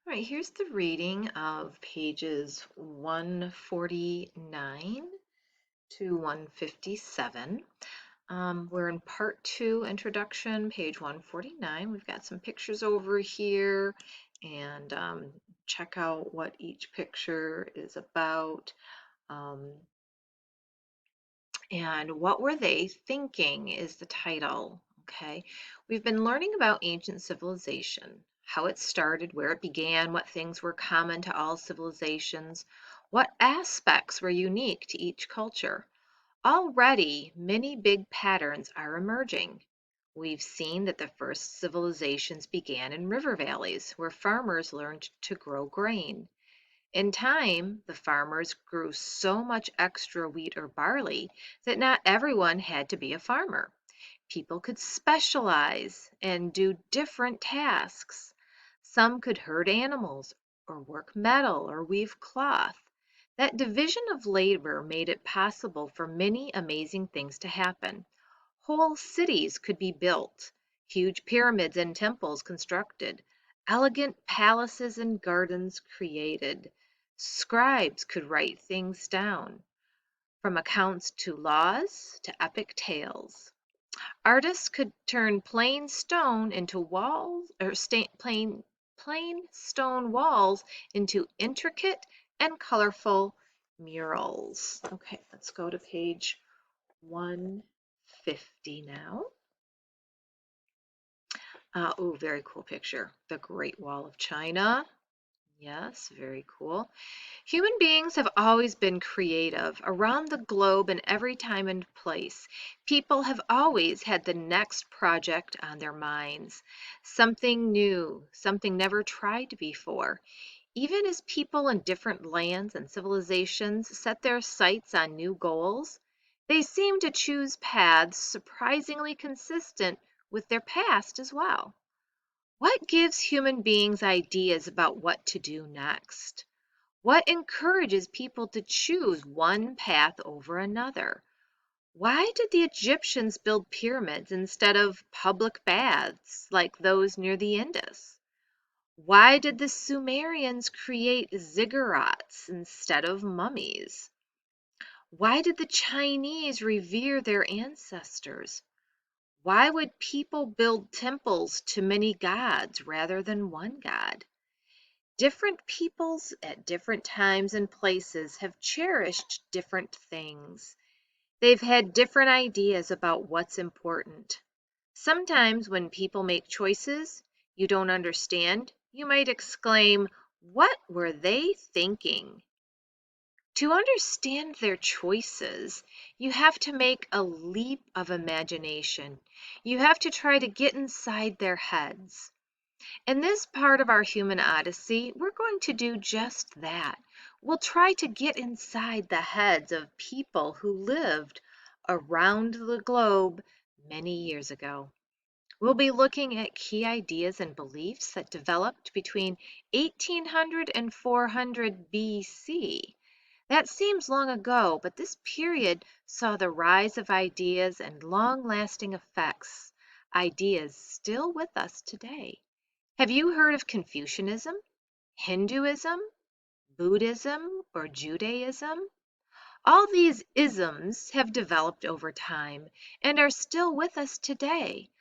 All right, here's the reading of pages 149 to 157. We're in part 2, introduction, page 149. We've got some pictures over here, and check out what each picture is about. Um, and what were they thinking is the title. Okay, we've been learning about ancient civilization, how it started, where it began, what things were common to all civilizations, what aspects were unique to each culture. Already, many big patterns are emerging. We've seen that the first civilizations began in river valleys where farmers learned to grow grain. In time, the farmers grew so much extra wheat or barley that not everyone had to be a farmer. People could specialize and do different tasks. Some could herd animals, or work metal, or weave cloth. That division of labor made it possible for many amazing things to happen. Whole cities could be built, huge pyramids and temples constructed, elegant palaces and gardens created. Scribes could write things down, from accounts to laws to epic tales. Artists could turn plain stone into walls, or plain stone walls into intricate and colorful murals. Okay, let's go to page 150 now. Oh, very cool picture. The Great Wall of China. Yes, very cool. Human beings have always been creative around the globe in every time and place. People have always had the next project on their minds, something new, something never tried before. Even as people in different lands and civilizations set their sights on new goals, they seem to choose paths surprisingly consistent with their past as well. What gives human beings ideas about what to do next? What encourages people to choose one path over another? Why did the Egyptians build pyramids instead of public baths like those near the Indus? Why did the Sumerians create ziggurats instead of mummies? Why did the Chinese revere their ancestors? Why would people build temples to many gods rather than one god? Different peoples at different times and places have cherished different things. They've had different ideas about what's important. Sometimes when people make choices you don't understand, you might exclaim, "What were they thinking?" To understand their choices, you have to make a leap of imagination. You have to try to get inside their heads. In this part of our human odyssey, we're going to do just that. We'll try to get inside the heads of people who lived around the globe many years ago. We'll be looking at key ideas and beliefs that developed between 1800 and 400 BC. That seems long ago, but this period saw the rise of ideas and long-lasting effects, ideas still with us today. Have you heard of Confucianism, Hinduism, Buddhism, or Judaism? All these isms have developed over time and are still with us today,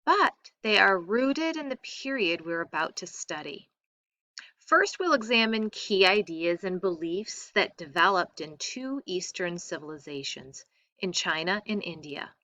but they are rooted in the period we're about to study. First, we'll examine key ideas and beliefs that developed in two Eastern civilizations, in China and India.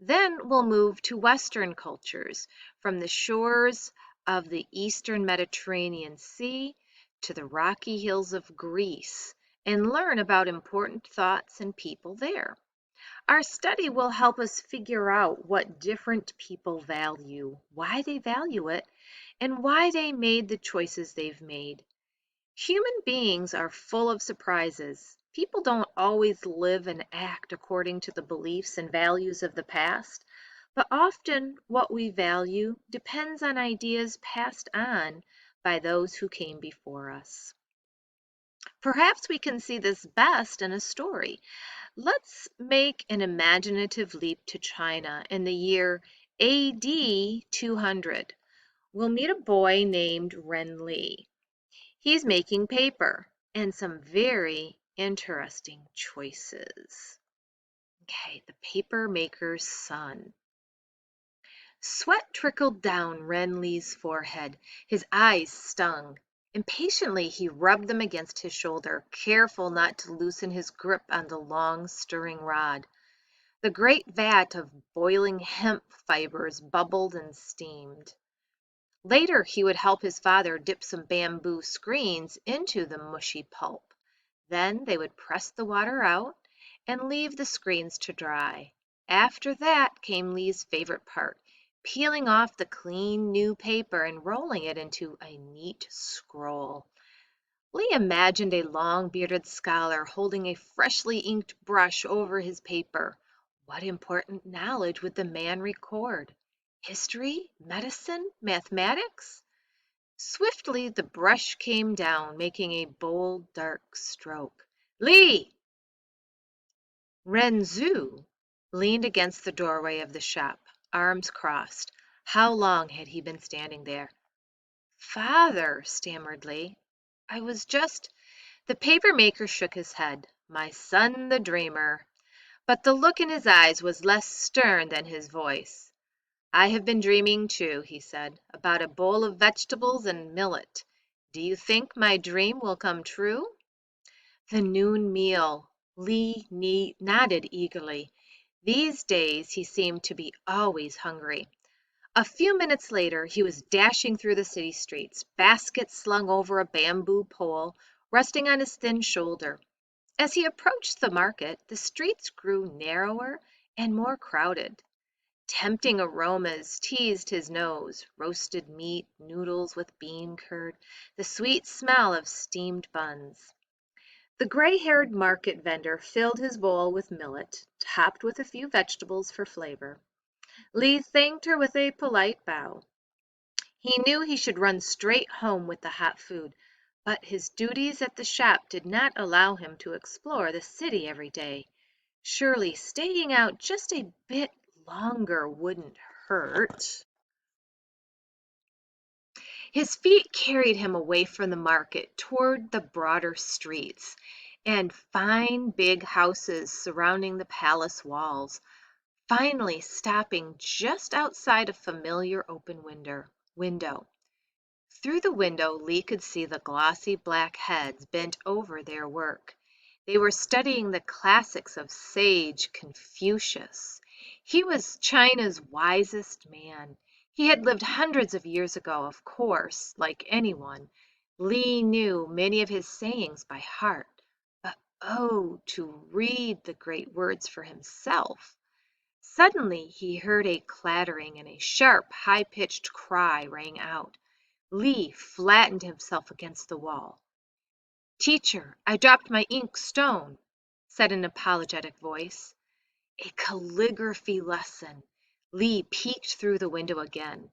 Then we'll move to Western cultures, from the shores of the Eastern Mediterranean Sea to the rocky hills of Greece, and learn about important thoughts and people there. Our study will help us figure out what different people value, why they value it, and why they made the choices they've made. Human beings are full of surprises. People don't always live and act according to the beliefs and values of the past, but often what we value depends on ideas passed on by those who came before us. Perhaps we can see this best in a story. Let's make an imaginative leap to China in the year AD 200. We'll meet a boy named Ren Li. He's making paper and some very interesting choices. Okay, the paper maker's son. Sweat trickled down Renly's forehead. His eyes stung. Impatiently, he rubbed them against his shoulder, careful not to loosen his grip on the long, stirring rod. The great vat of boiling hemp fibers bubbled and steamed. Later, he would help his father dip some bamboo screens into the mushy pulp. Then they would press the water out and leave the screens to dry. After that came Lee's favorite part, peeling off the clean new paper and rolling it into a neat scroll. Lee imagined a long-bearded scholar holding a freshly inked brush over his paper. What important knowledge would the man record? History? Medicine? Mathematics? Swiftly the brush came down, making a bold, dark stroke. Lee! Renzu leaned against the doorway of the shop, arms crossed. How long had he been standing there? Father, stammered Lee, I was just... The paper maker shook his head. My son the dreamer. But the look in his eyes was less stern than his voice. I have been dreaming too, he said, about a bowl of vegetables and millet. Do you think my dream will come true? The noon meal. Lee nodded eagerly. These days he seemed to be always hungry. A few minutes later he was dashing through the city streets, basket slung over a bamboo pole, resting on his thin shoulder. As he approached the market, the streets grew narrower and more crowded. Tempting aromas teased his nose, roasted meat, noodles with bean curd, the sweet smell of steamed buns. The gray-haired market vendor filled his bowl with millet, topped with a few vegetables for flavor. Lee thanked her with a polite bow. He knew he should run straight home with the hot food, but his duties at the shop did not allow him to explore the city every day. Surely staying out just a bit longer wouldn't hurt. His feet carried him away from the market toward the broader streets and fine big houses surrounding the palace walls, finally stopping just outside a familiar open window. Through the window Lee could see the glossy black heads bent over their work. They were studying the classics of sage Confucius. He was China's wisest man. He had lived hundreds of years ago, of course, like anyone. Lee knew many of his sayings by heart. But oh, to read the great words for himself! Suddenly he heard a clattering and a sharp, high-pitched cry rang out. Lee flattened himself against the wall. "Teacher, I dropped my ink stone," said an apologetic voice. A calligraphy lesson. Lee peeked through the window again.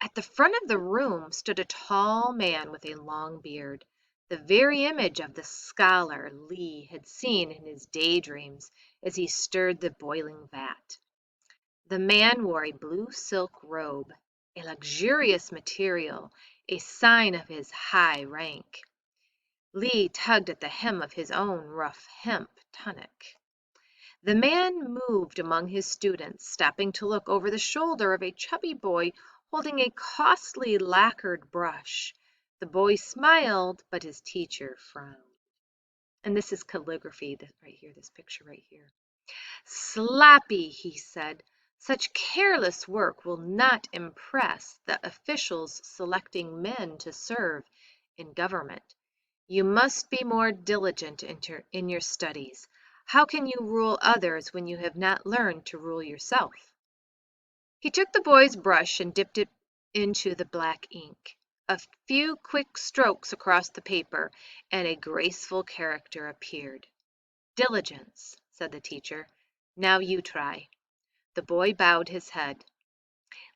At the front of the room stood a tall man with a long beard, the very image of the scholar Lee had seen in his daydreams as he stirred the boiling vat. The man wore a blue silk robe, a luxurious material, a sign of his high rank. Lee tugged at the hem of his own rough hemp tunic. The man moved among his students, stopping to look over the shoulder of a chubby boy holding a costly lacquered brush. The boy smiled, but his teacher frowned. And this is calligraphy right here, this picture right here. "Sloppy," he said. "Such careless work will not impress the officials selecting men to serve in government. You must be more diligent in your studies. How can you rule others when you have not learned to rule yourself?" He took the boy's brush and dipped it into the black ink. A few quick strokes across the paper, and a graceful character appeared. "Diligence," said the teacher. "Now you try." The boy bowed his head.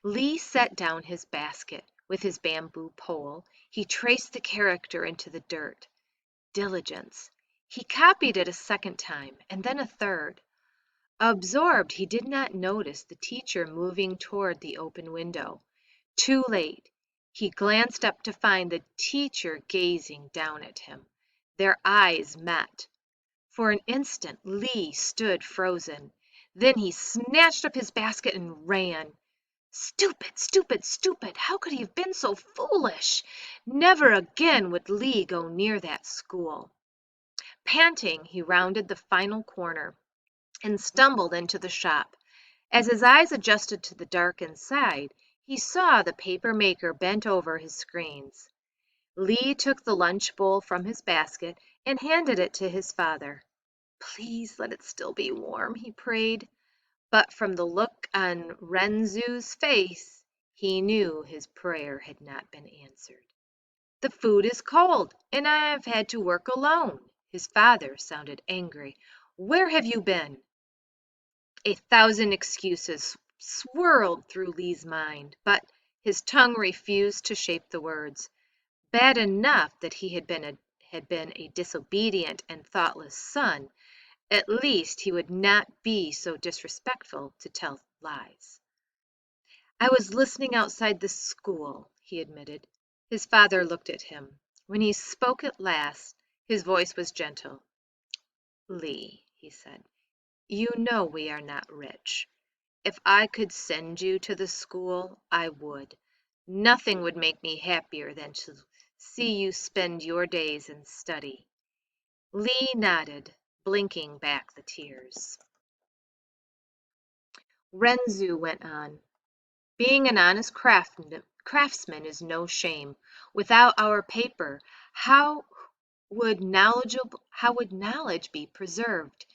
Lee set down his basket. With his bamboo pole, he traced the character into the dirt. Diligence. He copied it a second time, and then a third. Absorbed, he did not notice the teacher moving toward the open window. Too late. He glanced up to find the teacher gazing down at him. Their eyes met. For an instant Lee stood frozen. Then he snatched up his basket and ran. Stupid, stupid, stupid! How could he have been so foolish? Never again would Lee go near that school. Panting, he rounded the final corner and stumbled into the shop. As his eyes adjusted to the dark inside, he saw the paper maker bent over his screens. Lee took the lunch bowl from his basket and handed it to his father. "Please let it still be warm," he prayed. But from the look on Renzu's face, he knew his prayer had not been answered. "The food is cold, and I've had to work alone." His father sounded angry. "Where have you been?" A thousand excuses swirled through Lee's mind, but his tongue refused to shape the words. Bad enough that he had been a disobedient and thoughtless son, at least he would not be so disrespectful to tell lies. "I was listening outside the school," he admitted. His father looked at him. When he spoke at last, his voice was gentle. "Lee," he said, "you know we are not rich. If I could send you to the school, I would. Nothing would make me happier than to see you spend your days in study." Lee nodded, blinking back the tears. Renzu went on. "Being an honest craftsman is no shame. Without our paper, how would knowledge be preserved?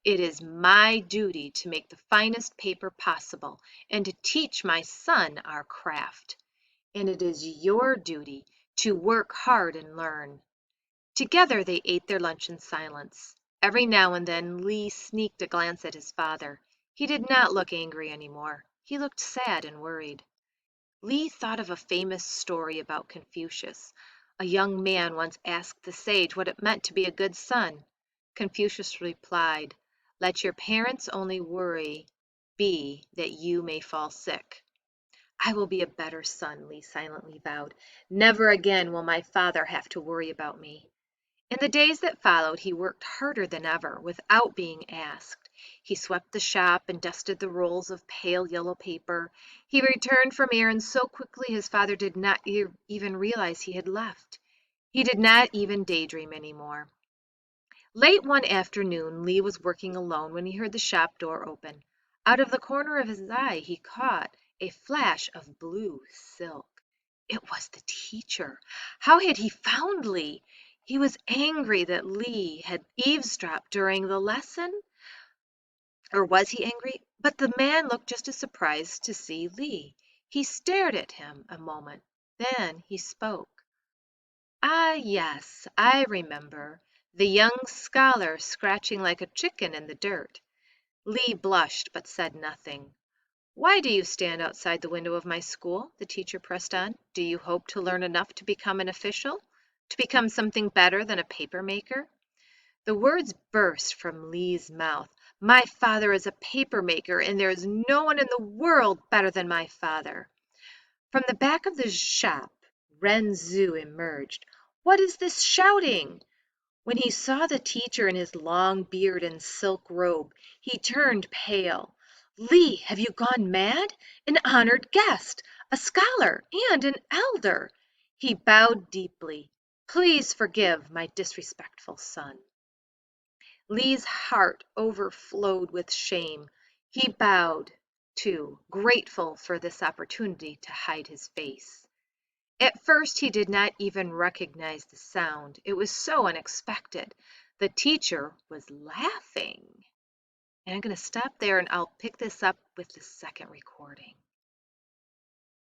It is my duty to make the finest paper possible and to teach my son our craft. And it is your duty to work hard and learn." Together they ate their lunch in silence. Every now and then Lee sneaked a glance at his father. He did not look angry anymore. He looked sad and worried. Lee thought of a famous story about Confucius. A young man once asked the sage what it meant to be a good son. Confucius replied, "Let your parents' only worry be that you may fall sick." "I will be a better son," Lee silently vowed. "Never again will my father have to worry about me." In the days that followed, he worked harder than ever, without being asked. He swept the shop and dusted the rolls of pale yellow paper. He returned from errands so quickly his father did not even realize he had left. He did not even daydream anymore. Late one afternoon, Lee was working alone when he heard the shop door open. Out of the corner of his eye, he caught a flash of blue silk. It was the teacher. How had he found Lee? He was angry that Lee had eavesdropped during the lesson. Or was he angry? But the man looked just as surprised to see Lee. He stared at him a moment. Then he spoke. "Ah, yes, I remember. The young scholar scratching like a chicken in the dirt." Lee blushed but said nothing. "Why do you stand outside the window of my school?" the teacher pressed on. "Do you hope to learn enough to become an official? To become something better than a paper maker?" The words burst from Lee's mouth. "My father is a paper maker, and there is no one in the world better than my father." From the back of the shop, Renzu emerged. "What is this shouting?" When he saw the teacher in his long beard and silk robe, he turned pale. "Lee, have you gone mad? An honored guest, a scholar, and an elder." He bowed deeply. "Please forgive my disrespectful son." Lee's heart overflowed with shame. He bowed, too, grateful for this opportunity to hide his face. At first he did not even recognize the sound. It was so unexpected. The teacher was laughing. And I'm going to stop there and I'll pick this up with the second recording.